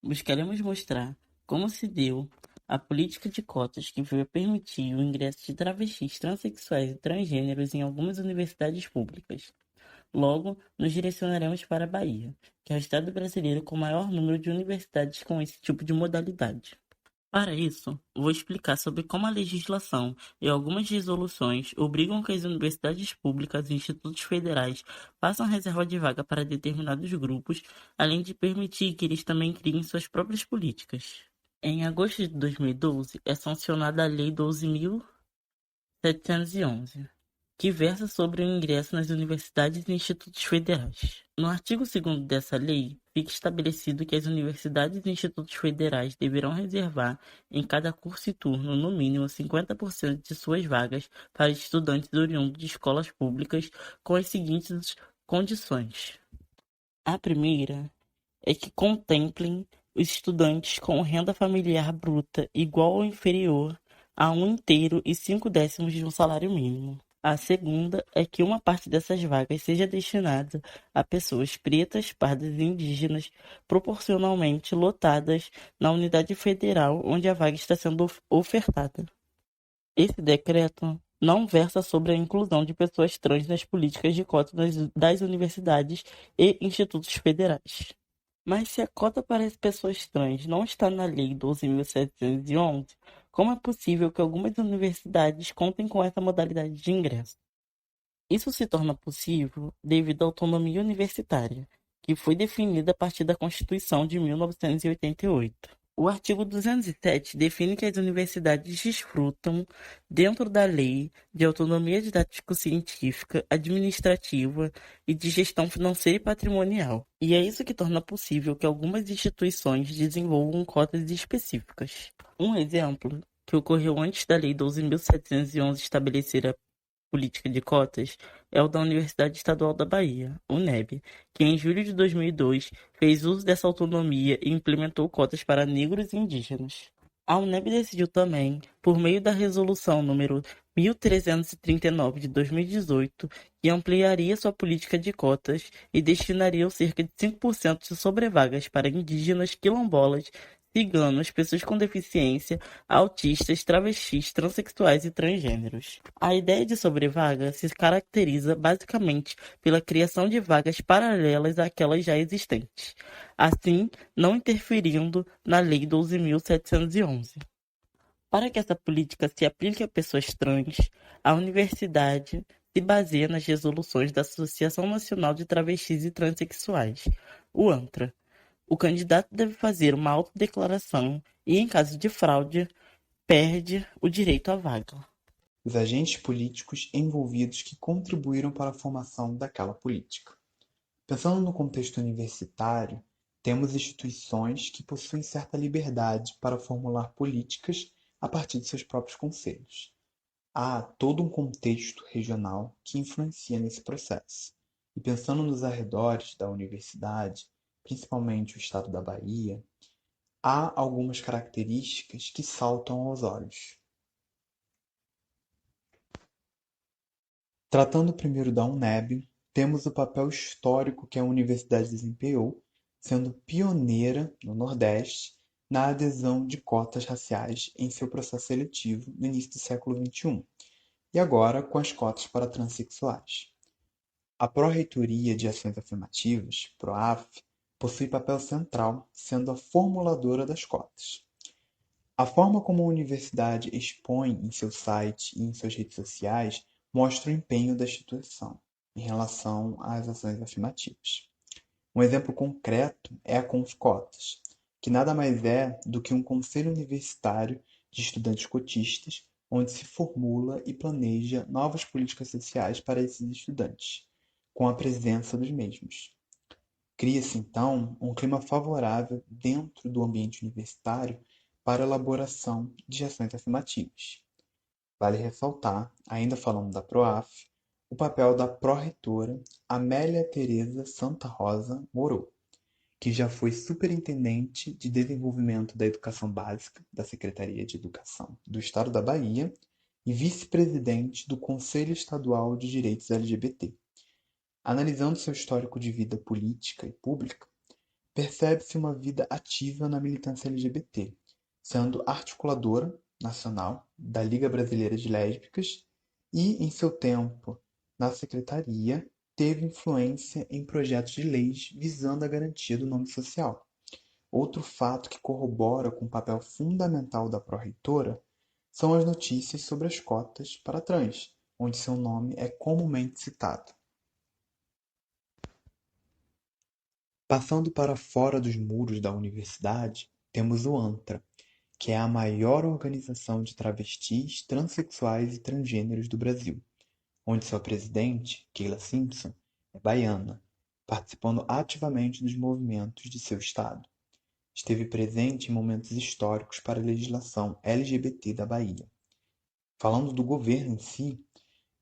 Buscaremos mostrar como se deu a política de cotas que veio a permitir o ingresso de travestis, transexuais e transgêneros em algumas universidades públicas. Logo, nos direcionaremos para a Bahia, que é o estado brasileiro com o maior número de universidades com esse tipo de modalidade. Para isso, vou explicar sobre como a legislação e algumas resoluções obrigam que as universidades públicas e institutos federais façam reserva de vaga para determinados grupos, além de permitir que eles também criem suas próprias políticas. Em agosto de 2012, é sancionada a Lei 12.711, que versa sobre o ingresso nas universidades e institutos federais. No artigo 2º dessa lei, fica estabelecido que as universidades e institutos federais deverão reservar, em cada curso e turno, no mínimo 50% de suas vagas para estudantes oriundos de escolas públicas, com as seguintes condições. A primeira é que contemplem os estudantes com renda familiar bruta igual ou inferior a 1 inteiro e 5 décimos de um salário mínimo. A segunda é que uma parte dessas vagas seja destinada a pessoas pretas, pardas e indígenas, proporcionalmente lotadas na unidade federal onde a vaga está sendo ofertada. Esse decreto não versa sobre a inclusão de pessoas trans nas políticas de cota das universidades e institutos federais. Mas se a cota para as pessoas trans não está na Lei 12.711, como é possível que algumas universidades contem com essa modalidade de ingresso? Isso se torna possível devido à autonomia universitária, que foi definida a partir da Constituição de 1988. O artigo 207 define que as universidades desfrutam, dentro da lei, de autonomia didático-científica, administrativa e de gestão financeira e patrimonial. E é isso que torna possível que algumas instituições desenvolvam cotas específicas. Um exemplo, que ocorreu antes da Lei 12.711 estabelecer a política de cotas é o da Universidade Estadual da Bahia, UNEB, que em julho de 2002 fez uso dessa autonomia e implementou cotas para negros e indígenas. A UNEB decidiu também, por meio da Resolução número 1339 de 2018, que ampliaria sua política de cotas e destinaria cerca de 5% de sobrevagas para indígenas, quilombolas, ciganos, pessoas com deficiência, autistas, travestis, transexuais e transgêneros. A ideia de sobrevaga se caracteriza basicamente pela criação de vagas paralelas àquelas já existentes, assim não interferindo na Lei 12.711. Para que essa política se aplique a pessoas trans, a universidade se baseia nas resoluções da Associação Nacional de Travestis e Transsexuais, o ANTRA. O candidato deve fazer uma autodeclaração e, em caso de fraude, perde o direito à vaga. Os agentes políticos envolvidos que contribuíram para a formação daquela política. Pensando no contexto universitário, temos instituições que possuem certa liberdade para formular políticas a partir de seus próprios conselhos. Há todo um contexto regional que influencia nesse processo. E pensando nos arredores da universidade, principalmente o estado da Bahia, há algumas características que saltam aos olhos. Tratando primeiro da UNEB, temos o papel histórico que a universidade desempenhou, sendo pioneira no Nordeste na adesão de cotas raciais em seu processo seletivo no início do século XXI, e agora com as cotas para transexuais. A Pró-Reitoria de Ações Afirmativas, PROAF, possui papel central, sendo a formuladora das cotas. A forma como a universidade expõe em seu site e em suas redes sociais mostra o empenho da instituição em relação às ações afirmativas. Um exemplo concreto é a Confcotas, que nada mais é do que um conselho universitário de estudantes cotistas, onde se formula e planeja novas políticas sociais para esses estudantes, com a presença dos mesmos. Cria-se, então, um clima favorável dentro do ambiente universitário para a elaboração de ações afirmativas. Vale ressaltar, ainda falando da PROAF, o papel da pró-reitora Amélia Tereza Santa Rosa Moro, que já foi superintendente de desenvolvimento da educação básica da Secretaria de Educação do Estado da Bahia e vice-presidente do Conselho Estadual de Direitos LGBT. Analisando seu histórico de vida política e pública, percebe-se uma vida ativa na militância LGBT, sendo articuladora nacional da Liga Brasileira de Lésbicas e, em seu tempo na secretaria, teve influência em projetos de leis visando a garantia do nome social. Outro fato que corrobora com o papel fundamental da pró-reitora são as notícias sobre as cotas para trans, onde seu nome é comumente citado. Passando para fora dos muros da universidade, temos o ANTRA, que é a maior organização de travestis, transexuais e transgêneros do Brasil, onde sua presidente, Keila Simpson, é baiana, participando ativamente dos movimentos de seu estado. Esteve presente em momentos históricos para a legislação LGBT da Bahia. Falando do governo em si,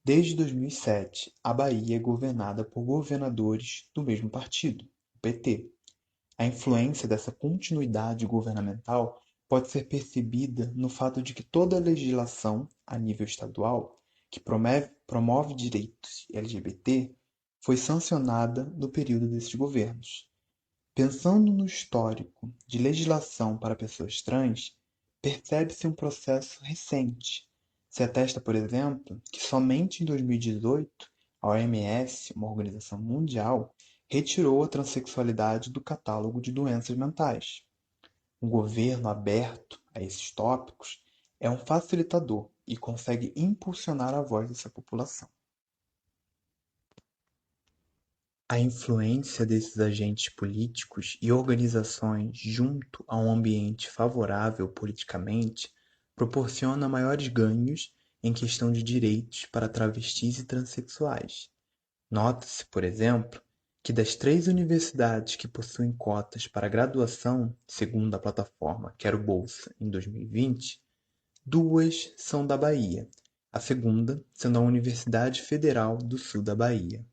desde 2007, a Bahia é governada por governadores do mesmo partido, o PT. A influência dessa continuidade governamental pode ser percebida no fato de que toda a legislação a nível estadual que promove direitos LGBT foi sancionada no período desses governos. Pensando no histórico de legislação para pessoas trans, percebe-se um processo recente. Se atesta, por exemplo, que somente em 2018 a OMS, uma organização mundial, retirou a transexualidade do catálogo de doenças mentais. Um governo aberto a esses tópicos é um facilitador e consegue impulsionar a voz dessa população. A influência desses agentes políticos e organizações junto a um ambiente favorável politicamente proporciona maiores ganhos em questão de direitos para travestis e transexuais. Nota-se, por exemplo, que das 3 universidades que possuem cotas para graduação, segundo a plataforma Quero Bolsa em 2020, 2 são da Bahia, a segunda sendo a Universidade Federal do Sul da Bahia.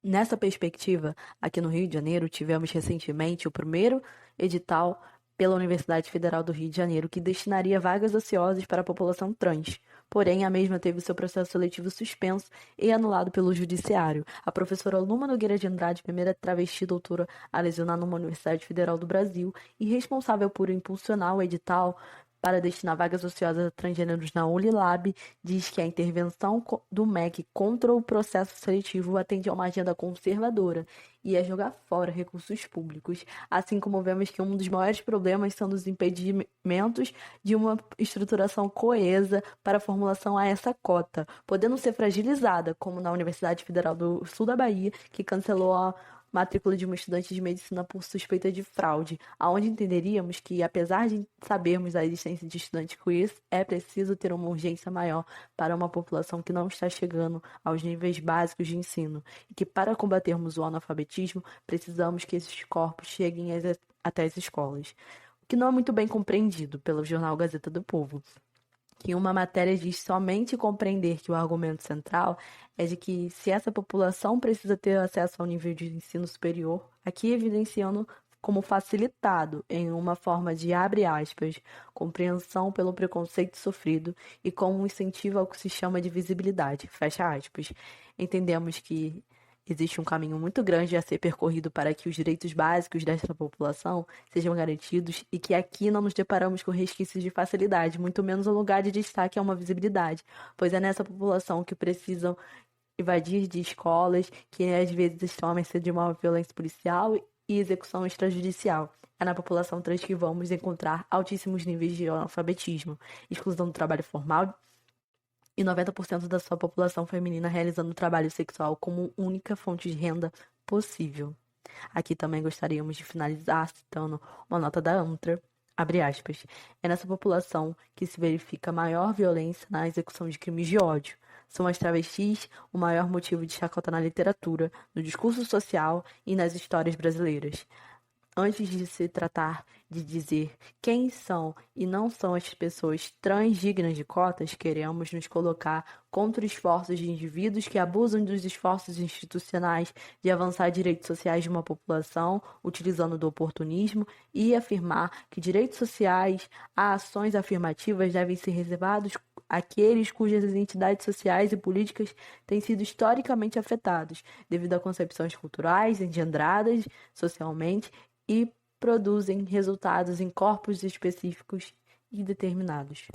Nessa perspectiva, aqui no Rio de Janeiro, tivemos recentemente o primeiro edital pela Universidade Federal do Rio de Janeiro, que destinaria vagas ociosas para a população trans. Porém, a mesma teve seu processo seletivo suspenso e anulado pelo Judiciário. A professora Luma Nogueira de Andrade, primeira travesti doutora a lecionar numa Universidade Federal do Brasil e responsável por impulsionar o edital para destinar vagas ociosas a transgêneros na Unilab, diz que a intervenção do MEC contra o processo seletivo atende a uma agenda conservadora e a jogar fora recursos públicos, assim como vemos que um dos maiores problemas são os impedimentos de uma estruturação coesa para a formulação a essa cota, podendo ser fragilizada, como na Universidade Federal do Sul da Bahia, que cancelou a matrícula de uma estudante de medicina por suspeita de fraude, aonde entenderíamos que, apesar de sabermos da existência de estudantes queers, é preciso ter uma urgência maior para uma população que não está chegando aos níveis básicos de ensino, e que, para combatermos o analfabetismo, precisamos que esses corpos cheguem até as escolas. O que não é muito bem compreendido pelo jornal Gazeta do Povo, que uma matéria diz somente compreender que o argumento central é de que se essa população precisa ter acesso ao nível de ensino superior, aqui evidenciando como facilitado em uma forma de, abre aspas, compreensão pelo preconceito sofrido e como um incentivo ao que se chama de visibilidade, fecha aspas. Entendemos que existe um caminho muito grande a ser percorrido para que os direitos básicos desta população sejam garantidos e que aqui não nos deparamos com resquícios de facilidade, muito menos um lugar de destaque a uma visibilidade, pois é nessa população que precisam invadir de escolas, que às vezes estão à mercê de uma violência policial e execução extrajudicial. É na população trans que vamos encontrar altíssimos níveis de analfabetismo, exclusão do trabalho formal e 90% da sua população feminina realizando trabalho sexual como única fonte de renda possível. Aqui também gostaríamos de finalizar citando uma nota da ANTRA, abre aspas, é nessa população que se verifica maior violência na execução de crimes de ódio. São as travestis o maior motivo de chacota na literatura, no discurso social e nas histórias brasileiras. Antes de se tratar de dizer quem são e não são as pessoas trans dignas de cotas, queremos nos colocar contra esforços de indivíduos que abusam dos esforços institucionais de avançar direitos sociais de uma população, utilizando do oportunismo, e afirmar que direitos sociais, ações afirmativas devem ser reservados àqueles cujas identidades sociais e políticas têm sido historicamente afetados, devido a concepções culturais engendradas socialmente e produzem resultados em corpos específicos e determinados.